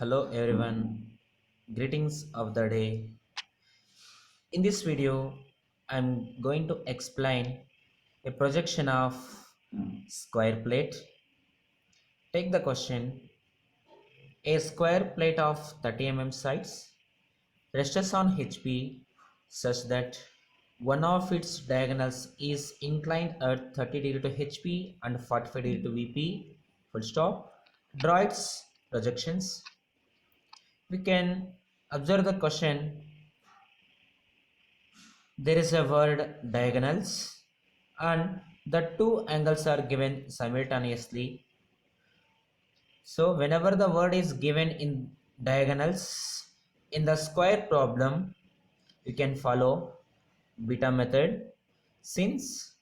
Hello everyone, greetings of the day. In this video, I'm going to explain a projection of square plate. Take the question, a square plate of 30 sides rests on HP such that one of its diagonals is inclined at 30 degree to HP and 45 degree to VP. Full stop. Draw its projections. We can observe the question. There is a word diagonals and the two angles are given simultaneously. So whenever the word is given in diagonals in the square problem, you can follow beta method since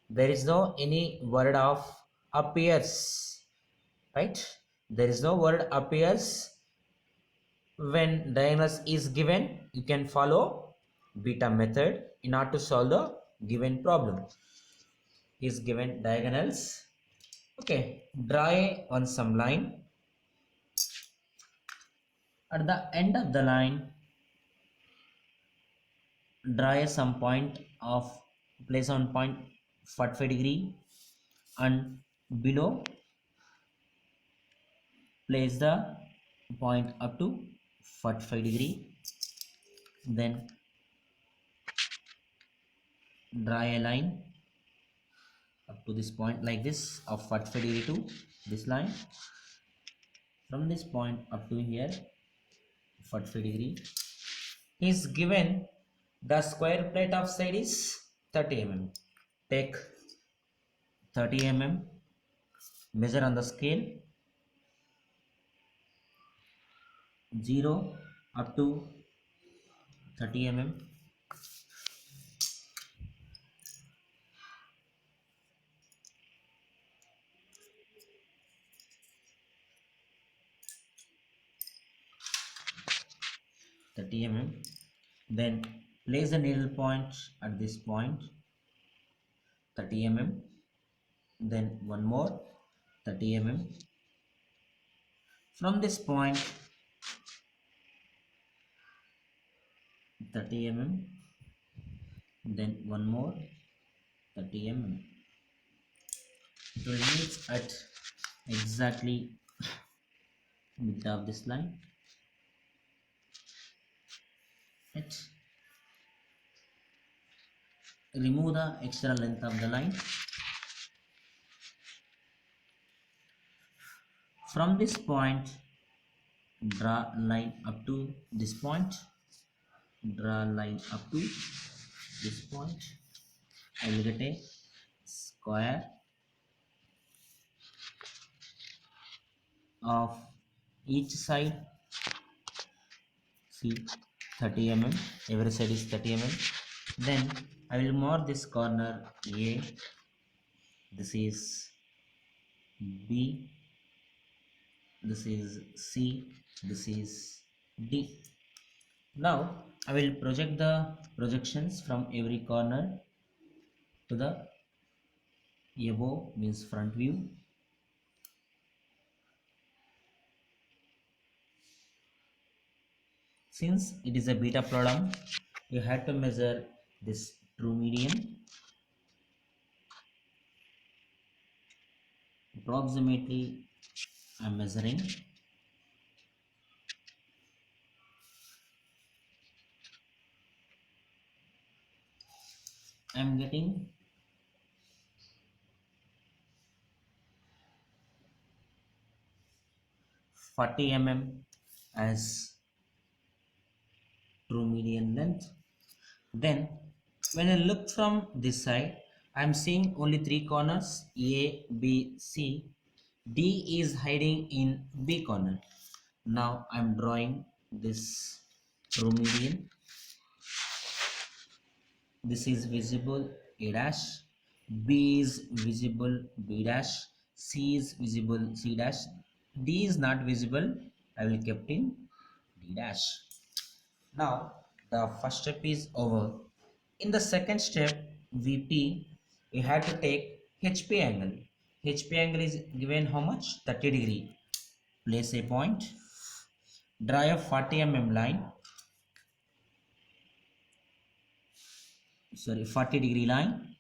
there is no any word of appears, right? There is no word appears when diagonals is given. You can follow beta method in order to solve the given problem. Is given diagonals. Okay, draw on some line. At the end of the line, draw some point of place on point 45 degree and below place the point up to 45 degree. Then draw a line up to this point like this of 45 degree to this line. From this point up to here 45 degree is given. The square plate of side is 30 take 30 measure on the scale 0 up to 30 then place the needle point at this point 30 then one more 30 from this point 30 then one more 30 it will meet at exactly mid of this line. Remove the extra length of the line. From this point, draw line up to this point. Draw line up to this point. I will get a square of each side. See 30 every side is 30 then I will mark this corner A, this is B, this is C, this is D. Now I will project the projections from every corner to the above, means front view. Since it is a beta problem, you have to measure this true median. Approximately I am measuring I am getting 40 as true median length. Then when I look from this side, I am seeing only three corners A, B, C. D is hiding in B corner. Now I am drawing this true median. This is visible A dash, B is visible B dash, C is visible C dash, D is not visible. I will kept in D dash. Now the first step is over. In the second step, VP, you have to take HP angle. HP angle is given how much? 30 degree. Place a point Draw a 40 mm line, sorry, 40-degree line,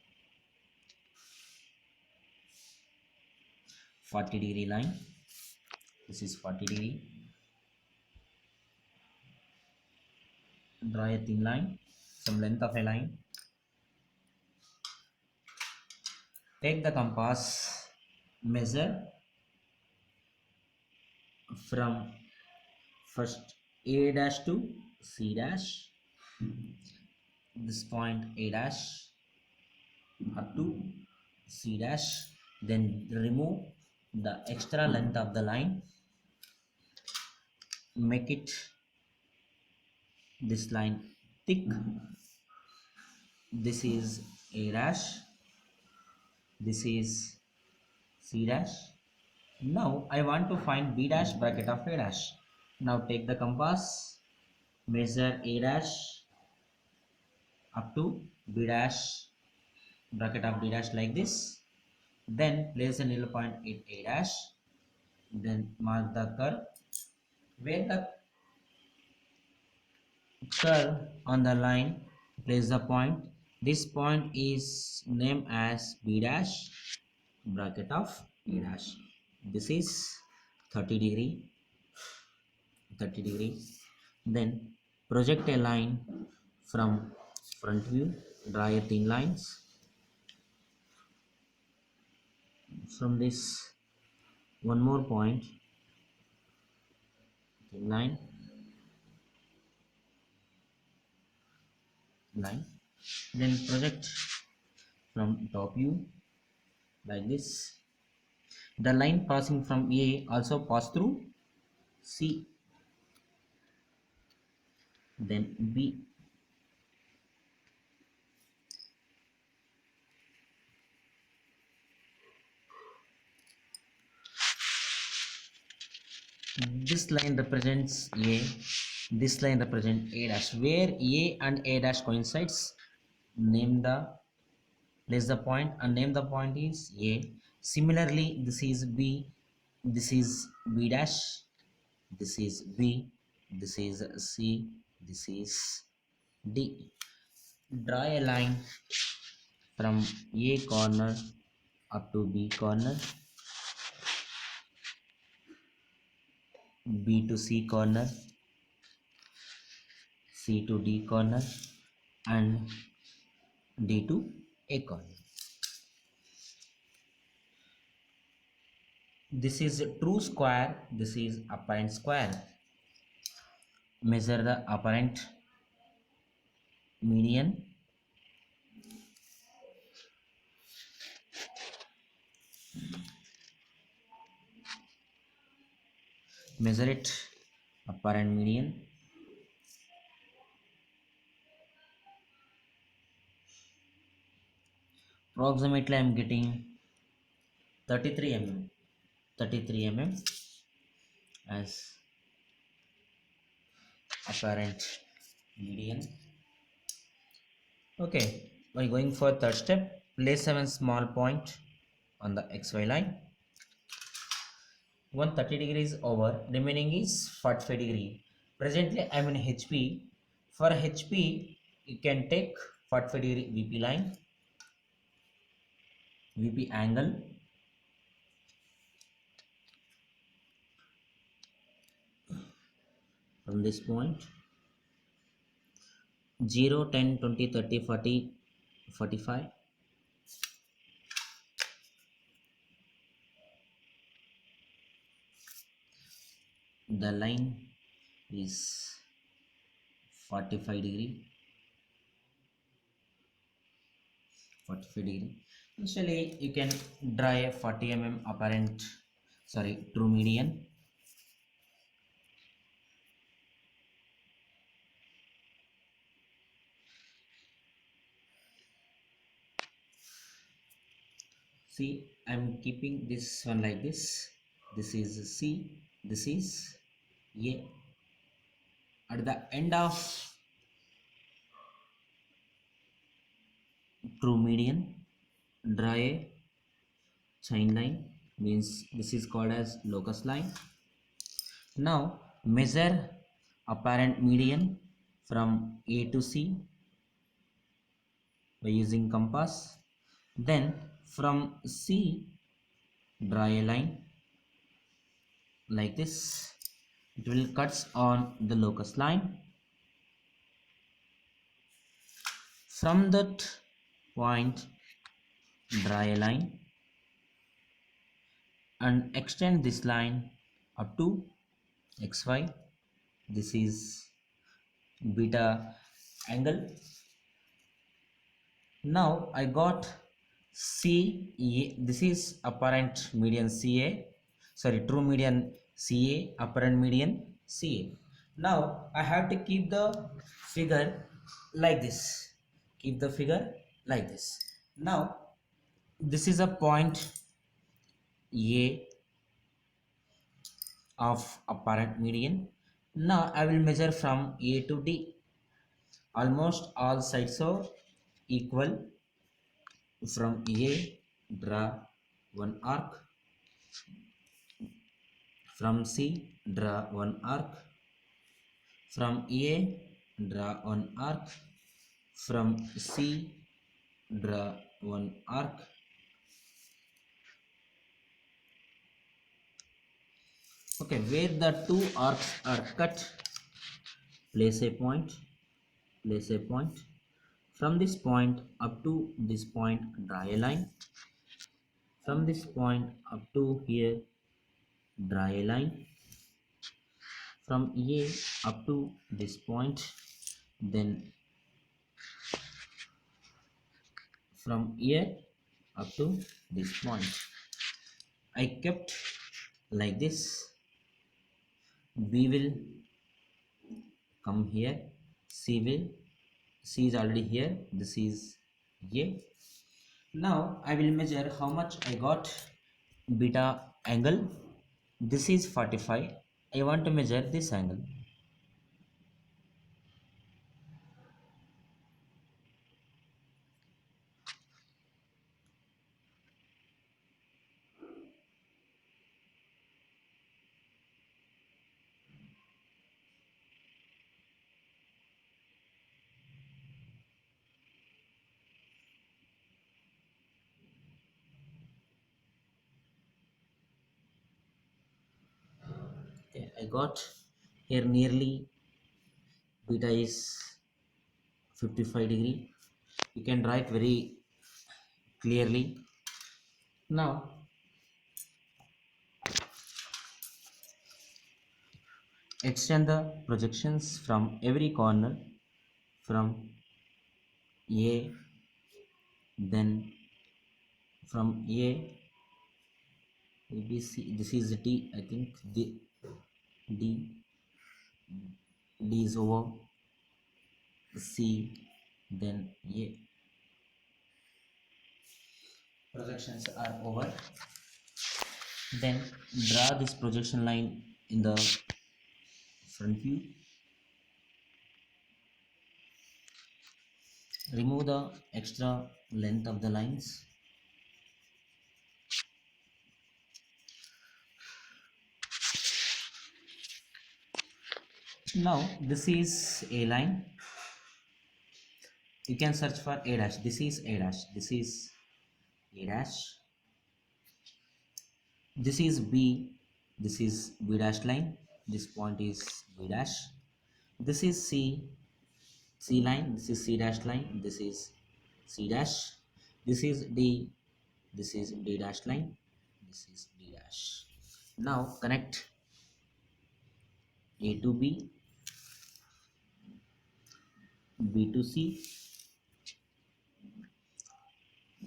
40-degree line. This is 40 degree. Draw a thin line, some length of a line. Take the compass, measure from first A dash to C dash, this point A dash up to C dash, then remove the extra length of the line, make it this line thick. This is A dash, this is C dash. Now I want to find B dash bracket of A dash. Now take the compass, measure A dash up to B dash bracket of B dash like this. Then place a needle point in A dash. Then mark the curve. Where the curve on the line, place the point. This point is named as B dash bracket of A dash. This is 30 degree. Then project a line from front view, draw a thin lines from this, one more point, thin line, then project from top view like this. The line passing from A also pass through C, then B. This line represents A, this line represents A dash. Where A and A dash coincides, place the point and name the point is A. Similarly, this is B, this is B dash, this is B, this is C, this is D. Draw a line from A corner up to B corner, B to C corner, C to D corner, and D to A corner. This is true square, this is apparent square. Measure the apparent median. Measure it, apparent median. Approximately I am getting 33 mm as apparent median. Okay, by going for third step, place 7 small point on the XY line. 130 degrees over, remaining is 45 degree. Presently I am in HP. For HP, you can take 45 degree VP line, VP angle. From this point, 0, 10, 20, 30, 40, 45. The line is 45 degree. Initially, you can draw a 40 mm true median. See, I'm keeping this one like this. This is C, this is A. At the end of true median, draw a chain line, means this is called as locus line. Now Measure apparent median from A to C by using compass. Then from C, draw a line like this. It will cuts on the locus line. From that point, draw a line and extend this line up to xy. This is beta angle. Now I got CA. This is apparent median CA. Sorry, true median CA, apparent median CA. Now I have to keep the figure like this. Keep the figure like this. Now this is a point A of apparent median. Now I will measure from A to D. Almost all sides are equal. From A, draw one arc. From C, draw one arc. From A, draw one arc. From C, draw one arc. Okay, where the two arcs are cut, place a point. Place a point. From this point up to this point, draw a line. From this point up to here, draw a line. From A up to this point, then from here up to this point. I kept like this. B will come here. C is already here. This is A. Now I will measure how much I got beta angle. This is 45. I want to measure this angle. Okay, I got here nearly beta is 55 degree. You can write very clearly. Now extend the projections from every corner from A, then from A, ABC, this is D, I think D, D is over, C, then A. Projections are over. Then draw this projection line in the front view. Remove the extra length of the lines. Now this is A line. You can search for A dash. This is A dash. This is A dash. This is B. This is B dash line. This point is B dash. This is C line. This is C dash line. This is C dash. This is D. This is D dash line. This is D dash. Now connect A to B, B to C,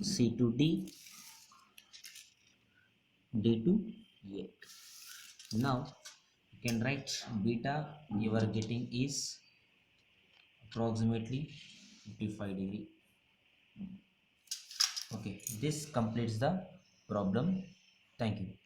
C to D, D to A. Now you can write beta you are getting is approximately 55 degree. Okay, this completes the problem. Thank you.